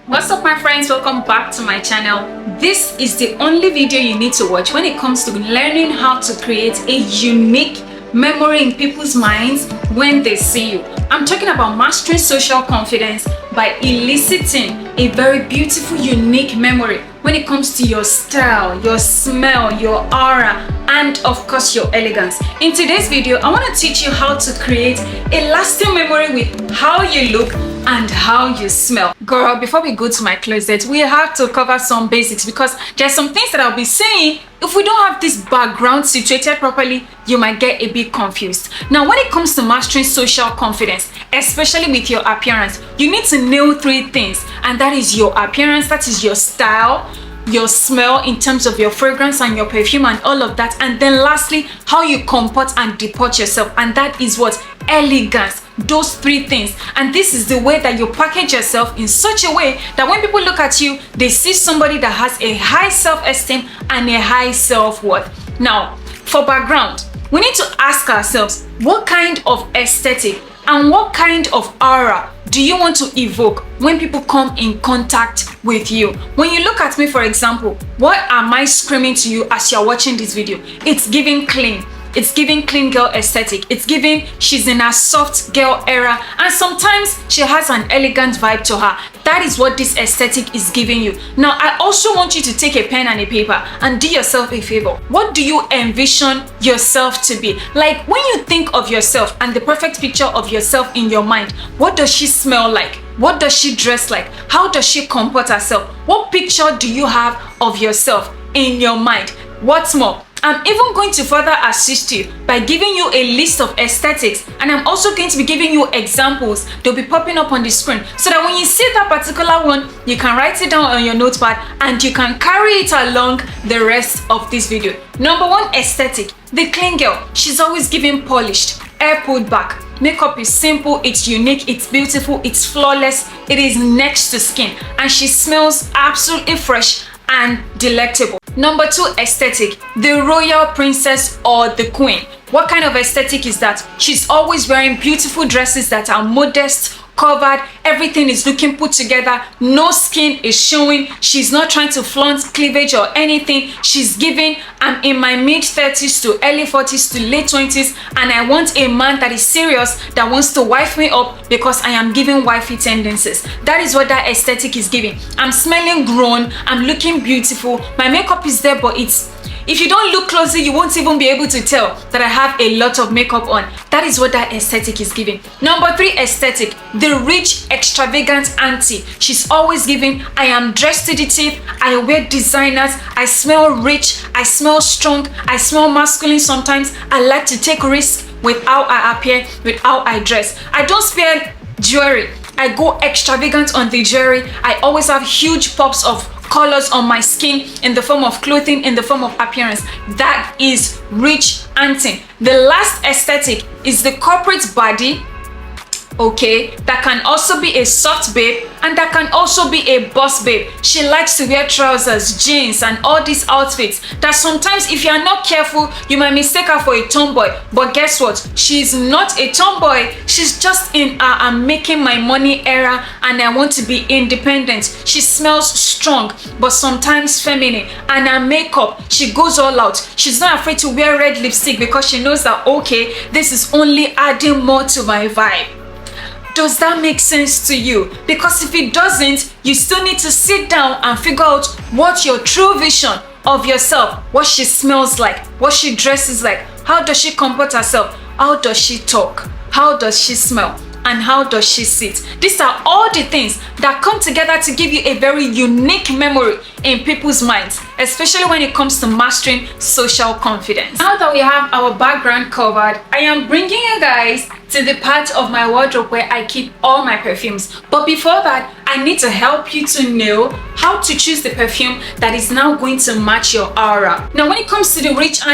What's up, my friends? Welcome back to my channel. This is the only video you need to watch when it comes to learning how to create a unique memory in people's minds when they see you. I'm talking about mastering social confidence by eliciting a very beautiful, unique memory when it comes to your style, your smell, your aura, and of course your elegance. In today's video, I want to teach you how to create a lasting memory with how you look and how you smell. Girl, before we go to my closet, we have to cover some basics because there's some things that I'll be saying. If we don't have this background situated properly, you might get a bit confused. Now, when it comes to mastering social confidence, especially with your appearance, you need to nail three things, and that is your appearance, that is your style, your smell in terms of your fragrance and your perfume and all of that, and then lastly, how you comport and deport yourself, and that is what? Elegance. Those three things. And this is the way that you package yourself in such a way that when people look at you, they see somebody that has a high self-esteem and a high self-worth. Now, for background, we need to ask ourselves, what kind of aesthetic and what kind of aura do you want to evoke when people come in contact with you? When you look at me, for example, what am I screaming to you as you're watching this video? It's giving clean. It's giving clean girl aesthetic. It's giving she's in a soft girl era, and sometimes she has an elegant vibe to her. That is what this aesthetic is giving you. Now, I also want you to take a pen and a paper and do yourself a favor. What do you envision yourself to be? Like, when you think of yourself and the perfect picture of yourself in your mind, what does she smell like? What does she dress like? How does she comport herself? What picture do you have of yourself in your mind? What's more, I'm even going to further assist you by giving you a list of aesthetics, and I'm also going to be giving you examples. They'll be popping up on the screen so that when you see that particular one, you can write it down on your notepad and you can carry it along the rest of this video. Number one aesthetic, the clean girl. She's always giving polished, hair pulled back. Makeup is simple, it's unique, it's beautiful, it's flawless, it is next to skin, and she smells absolutely fresh and delectable. Number two aesthetic, the royal princess or the queen. What kind of aesthetic is that? She's always wearing beautiful dresses that are modest, covered, everything is looking put together, no skin is showing, she's not trying to flaunt cleavage or anything. She's giving, I'm in my mid-30s to early 40s to late 20s, and I want a man that is serious, that wants to wife me up because I am giving wifey tendencies. That is what that aesthetic is giving. I'm smelling grown, I'm looking beautiful, my makeup is there, but if you don't look closely, you won't even be able to tell that I have a lot of makeup on. That is what that aesthetic is giving. Number three aesthetic, the rich, extravagant auntie. She's always giving, I am dressed to the teeth, I wear designers, I smell rich, I smell strong, I smell masculine sometimes. I like to take risks with how I appear, with how I dress. I don't spare jewelry. I go extravagant on the jewelry. I always have huge pops of colors on my skin in the form of clothing, in the form of appearance. That is rich auntie. The last aesthetic is the corporate body, okay, that can also be a soft babe and that can also be a boss babe. She likes to wear trousers, jeans, and all these outfits that sometimes, if you are not careful, you might mistake her for a tomboy. But guess what? She's not a tomboy. She's just in I'm making my money era and I want to be independent. She smells strong but sometimes feminine, and her makeup, she goes all out. She's not afraid to wear red lipstick because she knows that, okay, this is only adding more to my vibe. Does that make sense to you? Because if it doesn't, you still need to sit down and figure out what your true vision of yourself, what she smells like, what she dresses like, how does she comport herself, how does she talk, how does she smell, and how does she sit. These are all the things that come together to give you a very unique memory in people's minds, especially when it comes to mastering social confidence. Now that we have our background covered, I am bringing you guys to the part of my wardrobe where I keep all my perfumes. But before that, I need to help you to know how to choose the perfume that is now going to match your aura. Now, when it comes to the rich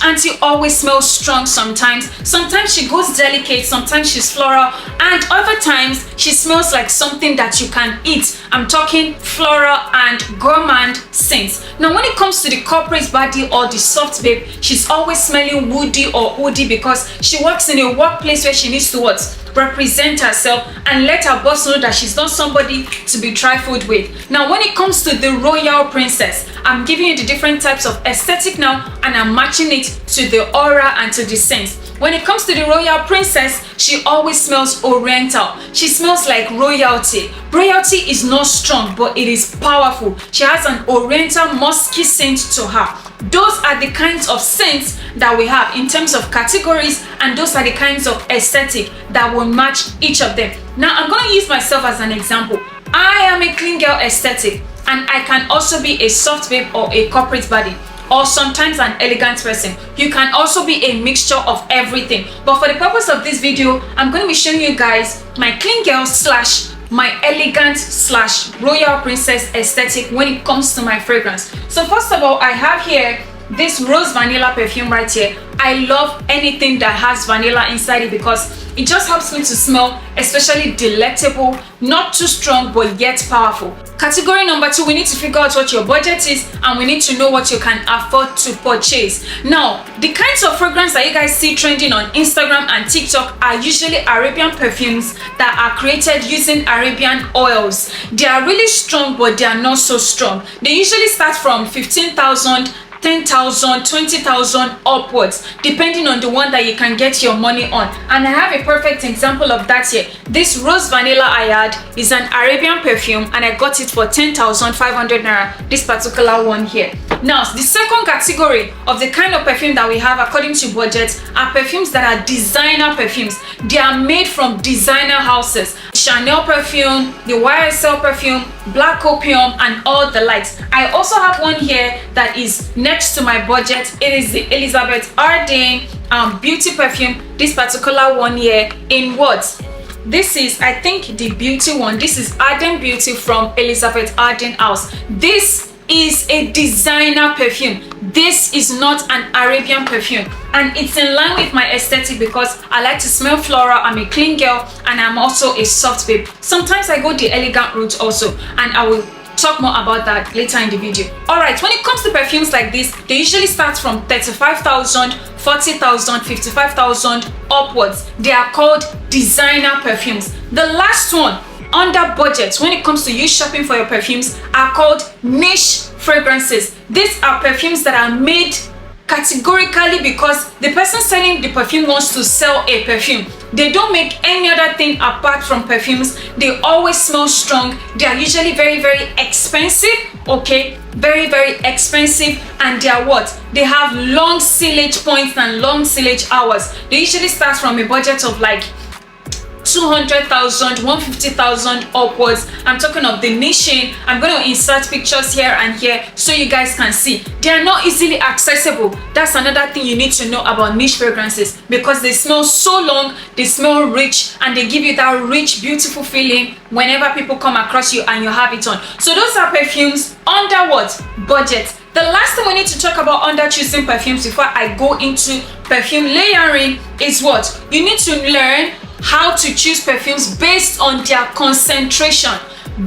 auntie always smells strong sometimes. Sometimes she goes delicate, sometimes she's floral, and other times she smells like something that you can eat. I'm talking floral and gourmand scents. Now, when it comes to the corporate body or the soft babe, she's always smelling woody or woody because she works in a workplace place where she needs to what? Represent herself and let her boss know that she's not somebody to be trifled with. Now, when it comes to the royal princess, I'm giving you the different types of aesthetic now, and I'm matching it to the aura and to the sense. When it comes to the royal princess, she always smells oriental. She smells like royalty. Royalty is not strong, but it is powerful. She has an oriental musky scent to her. Those are the kinds of scents that we have in terms of categories, and those are the kinds of aesthetic that will match each of them. Now, I'm going to use myself as an example. I am a clean girl aesthetic, and I can also be a soft babe or a corporate body, or sometimes an elegant person. You can also be a mixture of everything. But for the purpose of this video, I'm going to be showing you guys my clean girl slash my elegant slash royal princess aesthetic when it comes to my fragrance. So first of all, I have here this rose vanilla perfume right here. I love anything that has vanilla inside it because it just helps me to smell especially delectable, not too strong but yet powerful. Category number 2, we need to figure out what your budget is, and we need to know what you can afford to purchase. Now, the kinds of fragrance that you guys see trending on Instagram and TikTok are usually Arabian perfumes that are created using Arabian oils. They are really strong, but they are not so strong. They usually start from 15,000, 10,000, 20,000 upwards, depending on the one that you can get your money on. And I have a perfect example of that here. This rose vanilla Ajyad is an Arabian perfume, and I got it for 10,500 naira, this particular one here. Now, the second category of the kind of perfume that we have according to budget are perfumes that are designer perfumes. They are made from designer houses. Chanel perfume, the YSL perfume, Black Opium, and all the likes. I also have one here that is next to my budget. It is the Elizabeth Arden beauty perfume. This particular one here in what? This is, I think, the beauty one. This is Arden Beauty from Elizabeth Arden House. This is a designer perfume. This is not an Arabian perfume, and it's in line with my aesthetic because I like to smell floral. I'm a clean girl, and I'm also a soft babe. Sometimes I go the elegant route also, and I will talk more about that later in the video. Alright, when it comes to perfumes like this, they usually start from 35,000, 40,000, 55,000 upwards. They are called designer perfumes. The last one under budget when it comes to you shopping for your perfumes are called niche fragrances. These are perfumes that are made categorically because the person selling the perfume wants to sell a perfume. They don't make any other thing apart from perfumes. They always smell strong. They are usually very, very expensive. Okay, very, very expensive. And they are what? They have long sillage points and long sillage hours. They usually start from a budget of like 200,000, 150,000 upwards. I'm talking of the niche. I'm going to insert pictures here and here so you guys can see. They are not easily accessible. That's another thing you need to know about niche fragrances, because they smell so long, they smell rich, and they give you that rich, beautiful feeling whenever people come across you and you have it on. So those are perfumes under what? Budget. The last thing we need to talk about under choosing perfumes before I go into perfume layering is what? You need to learn how to choose perfumes based on their concentration.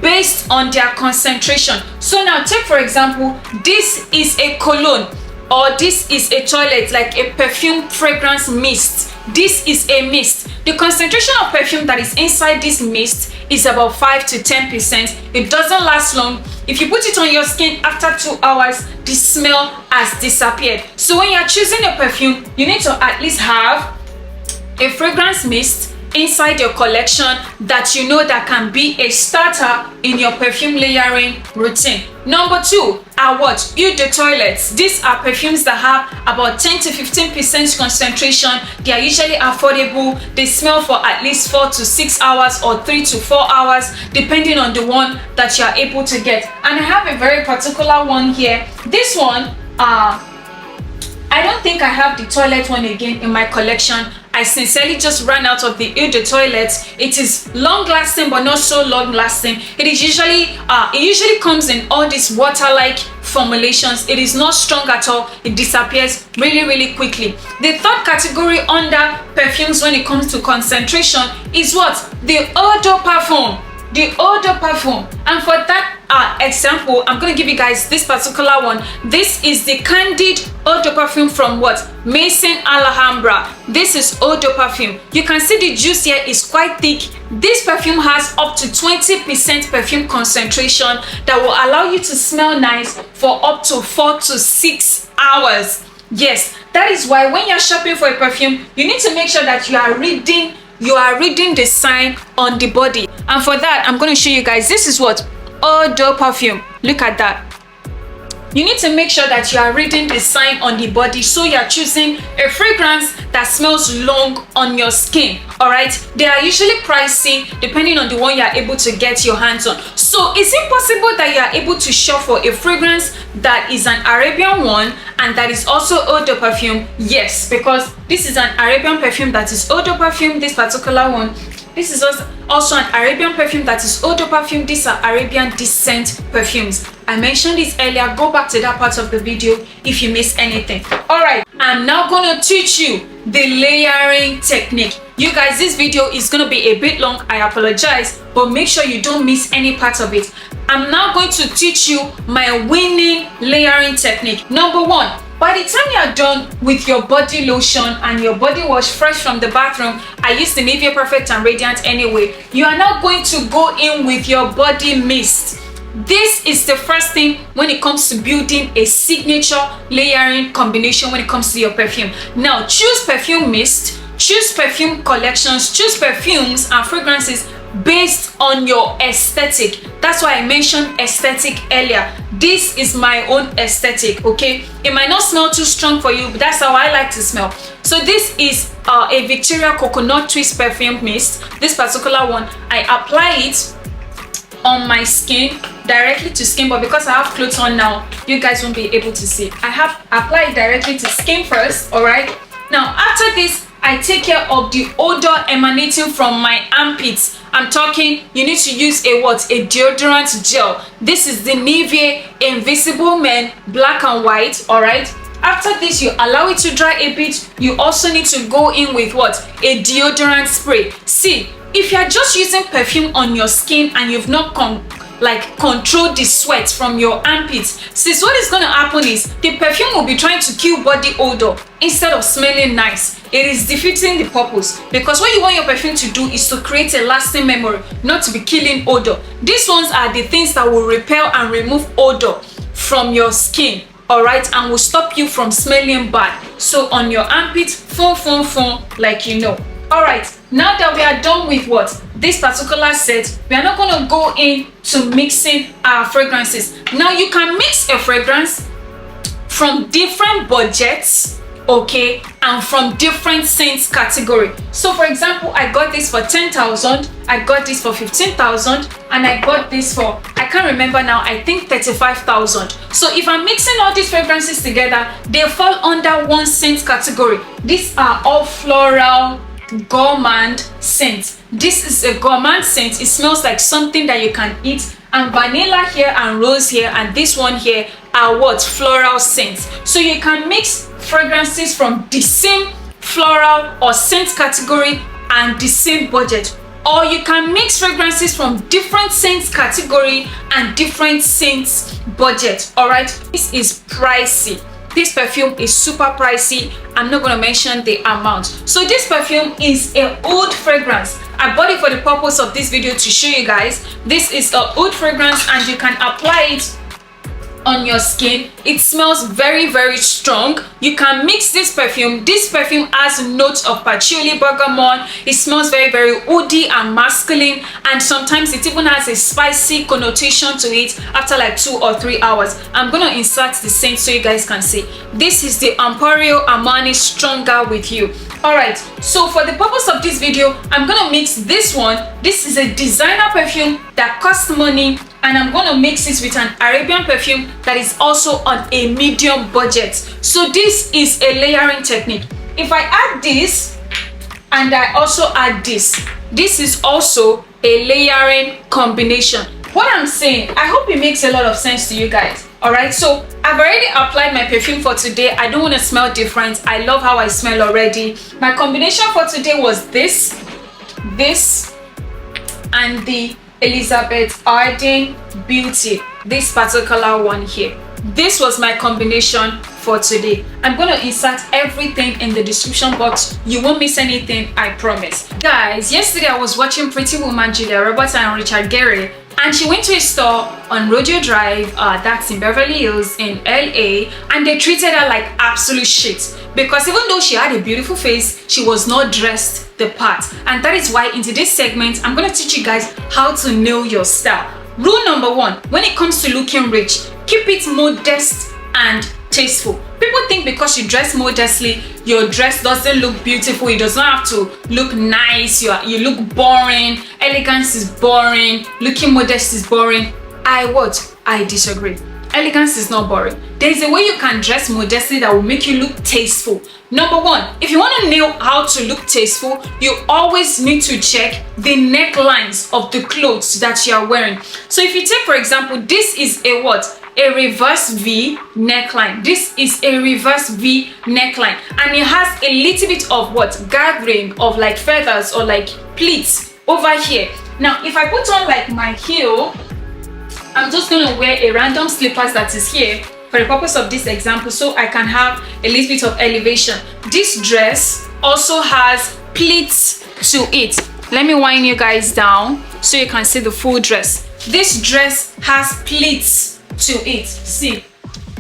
Based on their concentration. So now take for example, this is a cologne, or this is a toilet, like a perfume fragrance mist. This is a mist. The concentration of perfume that is inside this mist is about 5 to 10%. It doesn't last long. If you put it on your skin after 2 hours, the smell has disappeared. So when you're choosing a perfume, you need to at least have a fragrance mist inside your collection that you know that can be a starter in your perfume layering routine. Number 2 are what? Eau de toilets. These are perfumes that have about 10 to 15% concentration. They are usually affordable. They smell for at least 4 to 6 hours or 3 to 4 hours, depending on the one that you are able to get. And I have a very particular one here. This one, I don't think I have the toilet one again in my collection. I sincerely just ran out of the Eau de Toilette. It is long lasting but not so long lasting. It usually comes in all these water-like formulations. It is not strong at all. It disappears really, really quickly. The third category under perfumes when it comes to concentration is what? The eau de parfum. The eau de parfum. And for that example, I'm going to give you guys this particular one. This is the Candid Eau de Perfume from what? Maison Alhambra. This is Eau de Perfume. You can see the juice here is quite thick. This perfume has up to 20% perfume concentration that will allow you to smell nice for up to 4 to 6 hours. Yes, that is why when you're shopping for a perfume, you need to make sure that you are reading the sign on the body. And for that, I'm going to show you guys. This is what? Eau de Perfume. Look at that. You need to make sure that you are reading the sign on the body, so you're choosing a fragrance that smells long on your skin. All right, they are usually pricey depending on the one you are able to get your hands on. So is it possible that you are able to shop for a fragrance that is an Arabian one and that is also Eau de Perfume? Yes, because this is an Arabian perfume that is Eau de Perfume, this particular one. This is also an Arabian perfume that is Eau de Perfume. These are Arabian descent perfumes. I mentioned this earlier. Go back to that part of the video if you missed anything. Alright, I'm now going to teach you the layering technique. You guys, this video is going to be a bit long. I apologize, but make sure you don't miss any part of it. I'm now going to teach you my winning layering technique. Number one, by the time you are done with your body lotion and your body wash fresh from the bathroom, I use the Nivea Perfect and Radiant anyway, you are now going to go in with your body mist. This is the first thing when it comes to building a signature layering combination when it comes to your perfume. Now, choose perfume mist, choose perfume collections, choose perfumes and fragrances based on your aesthetic. That's why I mentioned aesthetic earlier. This is my own aesthetic, okay? It might not smell too strong for you, but that's how I like to smell. So this is a Victoria Coconut Twist perfume mist. This particular one, I apply it on my skin, directly to skin, but because I have clothes on now, you guys won't be able to see. I have applied directly to skin first, all right? Now, after this, I take care of the odor emanating from my armpits. I'm talking, you need to use a what? A deodorant gel. This is the Nivea Invisible Men Black and White, all right? After this, you allow it to dry a bit. You also need to go in with what? A deodorant spray. See, if you're just using perfume on your skin and you've not control the sweat from your armpits, sis, what is going to happen is the perfume will be trying to kill body odor instead of smelling nice. It is defeating the purpose, because what you want your perfume to do is to create a lasting memory, not to be killing odor. These ones are the things that will repel and remove odor from your skin, all right, and will stop you from smelling bad. So on your armpit, like you know. All right, now that we are done with what? This particular set, we are not going to go into mixing our fragrances. Now you can mix a fragrance from different budgets, okay, and from different scents category. So for example, I got this for 10,000, I got this for 15,000, and I got this for, I can't remember now, I think 35,000. So if I'm mixing all these fragrances together, they fall under one scent category. These are all floral gourmand scent. This is a gourmand scent. It smells like something that you can eat, and vanilla here and rose here and this one here are what? Floral scents. So you can mix fragrances from the same floral or scent category and the same budget, or you can mix fragrances from different scents category and different scents budget. All right, this is pricey. This perfume is super pricey. I'm not going to mention the amount. So this perfume is a oud fragrance. I bought it for the purpose of this video to show you guys. This is a oud fragrance and you can apply it on your skin. It smells very, very strong. You can mix this perfume. This perfume has notes of patchouli, bergamot. It smells very, very woody and masculine, and sometimes it even has a spicy connotation to it after like 2 or 3 hours. I'm gonna insert the scent so you guys can see. This is the Emporio Armani Stronger With You. All right, so for the purpose of this video, I'm gonna mix this one. This is a designer perfume that costs money, and I'm gonna mix it with an Arabian perfume that is also on a medium budget. So this is a layering technique. If I add this and I also add this is also a layering combination. What I'm saying, I hope it makes a lot of sense to you guys. All right, so I've already applied my perfume for today. I don't want to smell different. I love how I smell already. My combination for today was this, and the Elizabeth Arden Beauty, this particular one here. This was my combination for today. I'm going to insert everything in the description box. You won't miss anything, I promise. Guys, yesterday I was watching Pretty Woman Julia Roberts and Richard Gere, and she went to a store on Rodeo Drive, that's in Beverly Hills in LA, and they treated her like absolute shit. Because even though she had a beautiful face, she was not dressed the part. And that is why in today's segment, I'm going to teach you guys how to nail your style. Rule number 1, when it comes to looking rich, keep it modest and tasteful. People think because you dress modestly, your dress doesn't look beautiful. It does not have to look nice. You look boring. Elegance is boring. Looking modest is boring. I disagree. Elegance is not boring. There's a way you can dress modestly that will make you look tasteful. Number 1, if you want to nail how to look tasteful, you always need to check the necklines of the clothes that you are wearing. So if you take, for example, this is a what? A reverse V neckline. This is a reverse V neckline, and it has a little bit of what? Gathering of like feathers or like pleats over here. Now, if I put on like my heel, I'm just going to wear a random slippers that is here for the purpose of this example, so I can have a little bit of elevation. This dress also has pleats to it. Let me wind you guys down so you can see the full dress. This dress has pleats to it. See,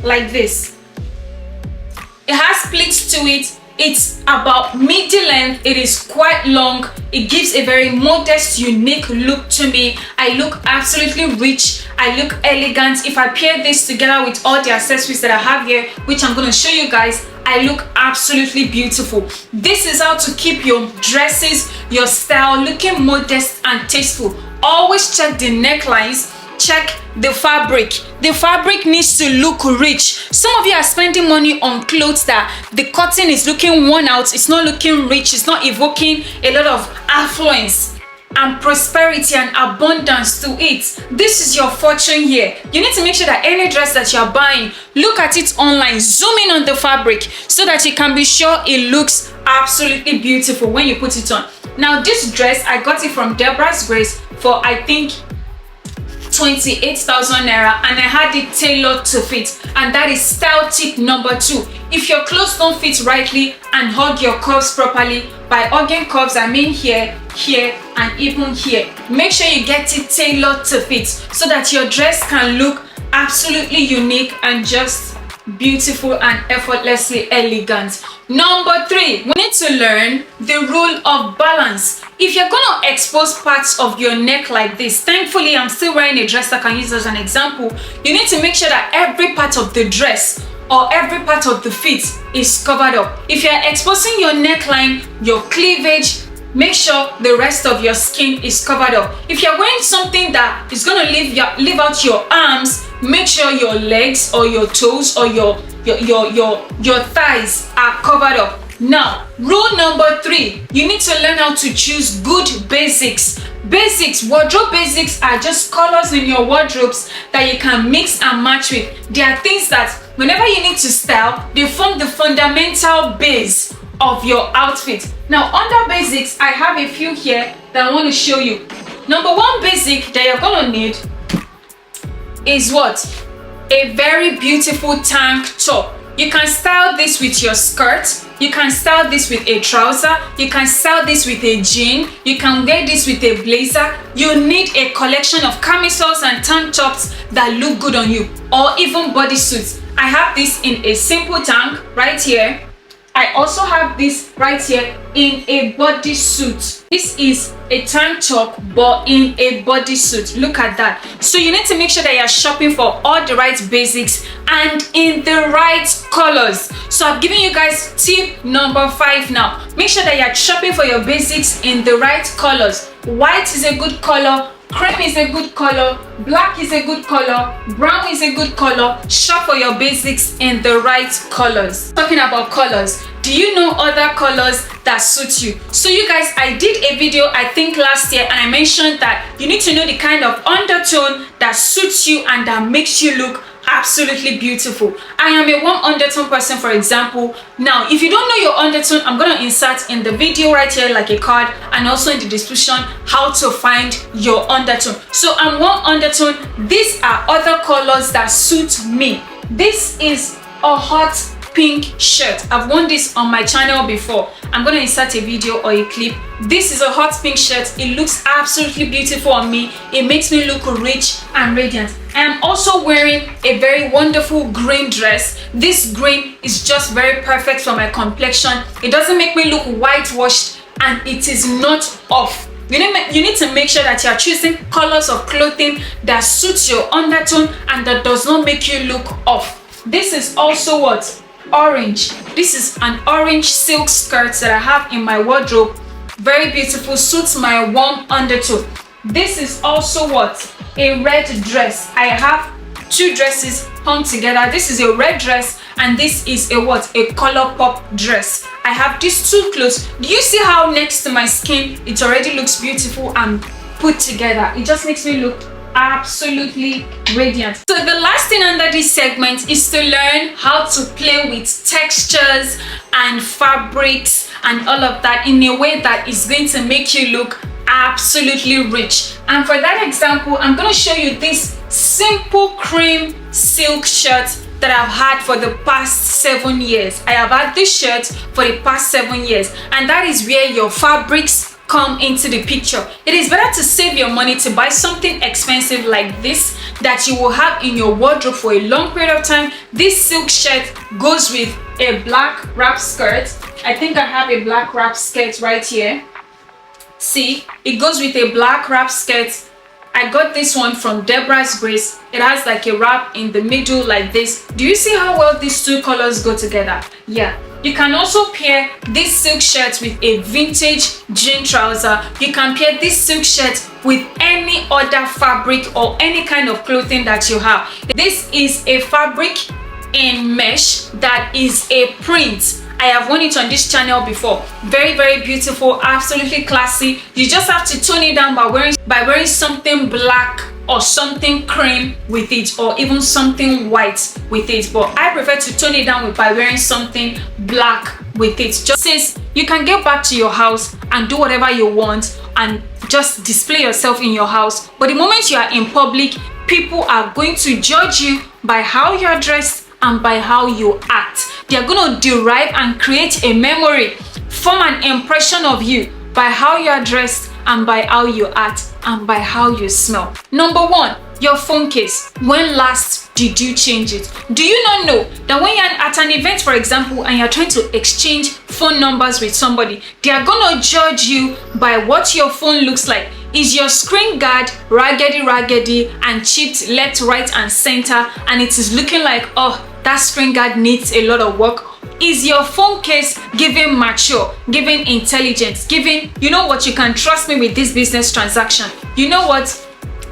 like this. It has pleats to it. It's about midi length. It is quite long. It gives a very modest, unique look to me. I look absolutely rich. I look elegant. If I pair this together with all the accessories that I have here, which I'm going to show you guys, I look absolutely beautiful. This is how to keep your dresses, your style looking modest and tasteful. Always check the necklines. Check the fabric. The fabric needs to look rich. Some of you are spending money on clothes that the cotton is looking worn out. It's not looking rich. It's not evoking a lot of affluence and prosperity and abundance to it. This is your fortune here. You need to make sure that any dress that you're buying, look at it online, zoom in on the fabric so that you can be sure it looks absolutely beautiful when you put it on. Now, this dress, I got it from Deborah's Grace for, I think, 28,000 naira, and I had it tailored to fit, and that is style tip number 2. If your clothes don't fit rightly and hug your curves properly, by hugging curves I mean here, here, and even here, make sure you get it tailored to fit so that your dress can look absolutely unique and just beautiful and effortlessly elegant. Number 3, we need to learn the rule of balance. If you're gonna expose parts of your neck like this, thankfully I'm still wearing a dress that I can use as an example, you need to make sure that every part of the dress or every part of the fit is covered up. If you're exposing your neckline, your cleavage, make sure the rest of your skin is covered up. If you're wearing something that is gonna leave out your arms, make sure your legs or your toes or your thighs are covered up. Now, rule number 3, you need to learn how to choose good basics. Basics, wardrobe basics are just colors in your wardrobes that you can mix and match with. They are things that whenever you need to style, they form the fundamental base of your outfit. Now, under basics, I have a few here that I want to show you. Number 1 basic that you're gonna need is what? A very beautiful tank top. You can style this with your skirt. You can style this with a trouser. You can style this with a jean. You can wear this with a blazer. You need a collection of camisoles and tank tops that look good on you, or even bodysuits. I have this in a simple tank right here. I also have this right here in a bodysuit. This is a tank top but in a bodysuit. Look at that. So you need to make sure that you're shopping for all the right basics and in the right colors. So I've given you guys tip number 5 now. Make sure that you're shopping for your basics in the right colors. White is a good color. Cream is a good color, black is a good color, brown is a good color. Shop for your basics in the right colors. Talking about colors, do you know other colors that suit you? So you guys, I did a video I think last year and I mentioned that you need to know the kind of undertone that suits you and that makes you look absolutely beautiful. I am a warm undertone person, for example. Now, if you don't know your undertone, I'm gonna insert in the video right here like a card, and also in the description how to find your undertone. So I'm warm undertone. These are other colors that suit me. This is a hot pink shirt. I've worn this on my channel before. I'm gonna insert a video or a clip. This is a hot pink shirt. It looks absolutely beautiful on me. It makes me look rich and radiant. I am also wearing a very wonderful green dress. This green is just very perfect for my complexion. It doesn't make me look whitewashed, and it is not off. You need to make sure that you are choosing colors of clothing that suits your undertone and that does not make you look off. This is also what? Orange. This is an orange silk skirt that I have in my wardrobe. Very beautiful, suits my warm undertone. This is also what? A red dress. I have two dresses hung together. This is a red dress, and this is a what? A color pop dress. I have these two clothes. Do you see how next to my skin it already looks beautiful and put together? It just makes me look absolutely radiant. So the last thing under this segment is to learn how to play with textures and fabrics and all of that in a way that is going to make you look absolutely rich. And for that example, I'm going to show you this simple cream silk shirt that I've had for the past 7 years. I have had this shirt for the past 7 years, and that is where your fabrics come into the picture. It is better to save your money to buy something expensive like this that you will have in your wardrobe for a long period of time. This silk shirt goes with a black wrap skirt. I think I have a black wrap skirt right here. See, it goes with a black wrap skirt. I got this one from Deborah's Grace. It has like a wrap in the middle like this. Do you see how well these two colors go together? Yeah. You can also pair this silk shirt with a vintage jean trouser. You can pair this silk shirt with any other fabric or any kind of clothing that you have. This is a fabric in mesh that is a print. I have worn it on this channel before. Very, very beautiful, absolutely classy. You just have to tone it down by wearing something black or something cream with it, or even something white with it. But I prefer to tone it down by wearing something black with it, just since you can get back to your house and do whatever you want and just display yourself in your house. But the moment you are in public, people are going to judge you by how you are dressed and by how you act. They are going to derive and create a memory, form an impression of you by how you are dressed and by how you act and by how you smell. Number one, your phone case. When last did you change it? Do you not know that when you're at an event, for example, and you're trying to exchange phone numbers with somebody, they are gonna judge you by what your phone looks like. Is your screen guard raggedy and chipped left, right, and center, and it is looking like, oh, that screen guard needs a lot of work? Is your phone case giving mature, giving intelligence, giving, you know what, you can trust me with this business transaction? You know what,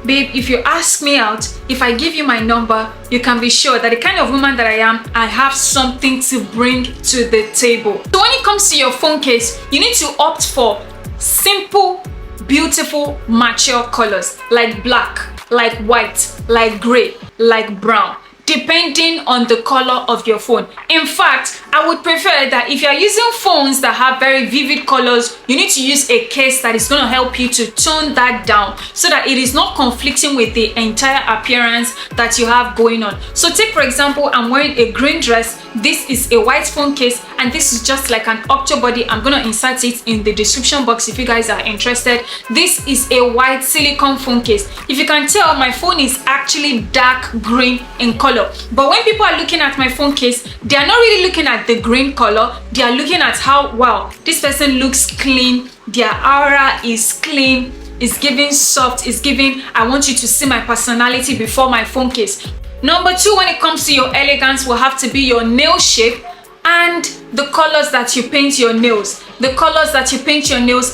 babe, if you ask me out, if I give you my number, you can be sure that the kind of woman that I am, I have something to bring to the table. So when it comes to your phone case, you need to opt for simple, beautiful, mature colors like black, like white, like gray, like brown, depending on the color of your phone. In fact, I would prefer that if you're using phones that have very vivid colors, you need to use a case that is going to help you to tone that down so that it is not conflicting with the entire appearance that you have going on. So take, for example, I'm wearing a green dress. This is a white phone case, and this is just like an octo body. I'm going to insert it in the description box if you guys are interested. This is a white silicone phone case. If you can tell, my phone is actually dark green in color. But when people are looking at my phone case, they are not really looking at the green color. They are looking at how, wow, this person looks clean. Their aura is clean. It's giving soft. It's giving, I want you to see my personality before my phone case. Number two, when it comes to your elegance, will have to be your nail shape and the colors that you paint your nails,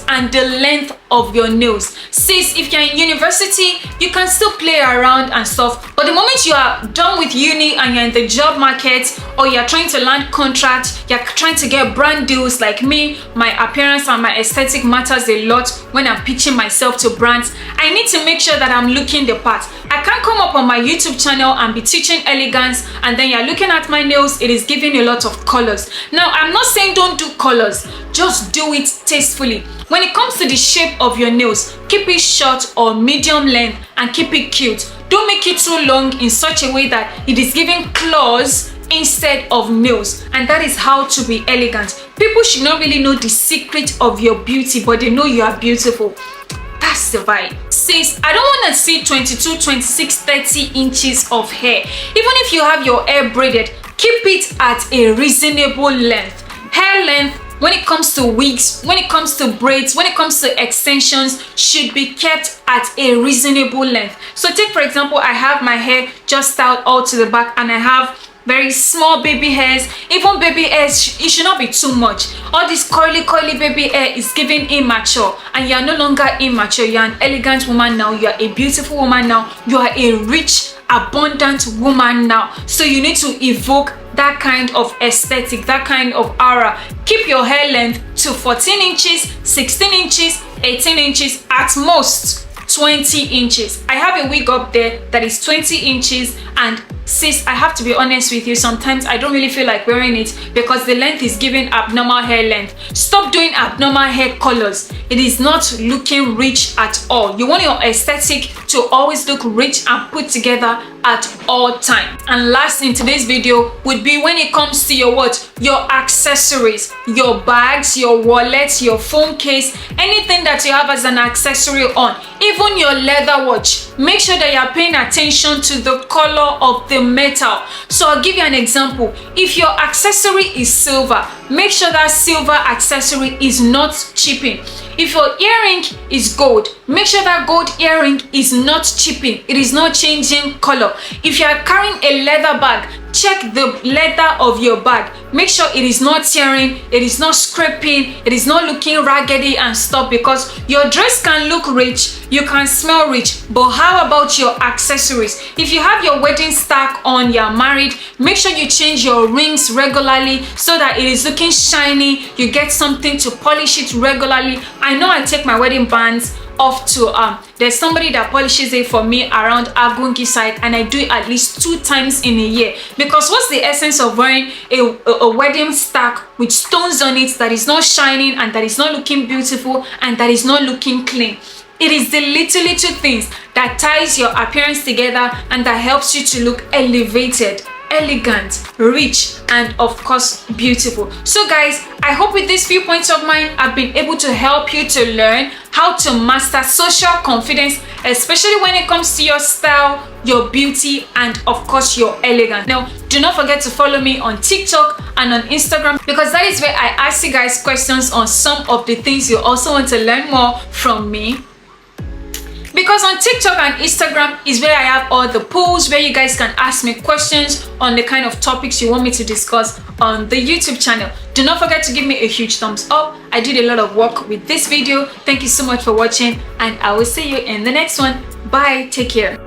and the length of your nails. Sis, if you're in university, you can still play around and stuff, but the moment you are done with uni and you're in the job market, or you're trying to land contracts, you're trying to get brand deals, like me, my appearance and my aesthetic matters a lot when I'm pitching myself to brands. I need to make sure that I'm looking the part. I can't come up on my YouTube channel and be teaching elegance and then you're looking at my nails, it is giving a lot of colors. Now, I'm not saying don't do colors, just do it tastefully. When it comes to the shape of your nails, keep it short or medium length and keep it cute. Don't make it too long in such a way that it is giving claws instead of nails, and that is how to be elegant. People should not really know the secret of your beauty, but they know you are beautiful. That's the vibe. Sis, I don't want to see 22, 26, 30 inches of hair. Even if you have your hair braided, keep it at a reasonable length. Hair length, when it comes to wigs, when it comes to braids, when it comes to extensions, should be kept at a reasonable length. So take for example, I have my hair just styled all to the back and I have very small baby hairs. Even baby hairs, it should not be too much. All this curly baby hair is giving immature, and you are no longer immature. You are an elegant woman now. You are a beautiful woman now. You are a rich, abundant woman now. So you need to evoke that kind of aesthetic, that kind of aura. Keep your hair length to 14 inches, 16 inches, 18 inches, at most 20 inches. I have a wig up there that is 20 inches, and sis, I have to be honest with you, sometimes I don't really feel like wearing it because the length is giving abnormal hair length. Stop doing abnormal hair colors. It is not looking rich at all. You want your aesthetic to always look rich and put together at all times. And last in today's video would be when it comes to your what? Your accessories, your bags, your wallets, your phone case, anything that you have as an accessory on, even your leather watch. Make sure that you're paying attention to the color of the metal. So I'll give you an example. If your accessory is silver, make sure that silver accessory is not chipping. If your earring is gold, make sure that gold earring is not chipping. It is not changing color. If you are carrying a leather bag, check the leather of your bag. Make sure it is not tearing, it is not scraping, it is not looking raggedy and stuff, because your dress can look rich, you can smell rich, but how about your accessories? If you have your wedding stack on, you're married, make sure you change your rings regularly so that it is looking shiny. You get something to polish it regularly. I know I take my wedding bands off to there's somebody that polishes it for me around Agungi side, and I do it at least 2 times in a year. Because what's the essence of wearing a wedding stack with stones on it that is not shining and that is not looking beautiful and that is not looking clean? It is the little things that ties your appearance together and that helps you to look elevated, elegant, rich, and of course beautiful. So guys, I hope with these few points of mine I've been able to help you to learn how to master social confidence, especially when it comes to your style, your beauty, and of course your elegance. Now, do not forget to follow me on TikTok and on Instagram, because that is where I ask you guys questions on some of the things you also want to learn more from me. Because on TikTok and Instagram is where I have all the polls where you guys can ask me questions on the kind of topics you want me to discuss on the YouTube channel. Do not forget to give me a huge thumbs up. I did a lot of work with this video. Thank you so much for watching, and I will see you in the next one. Bye. Take care.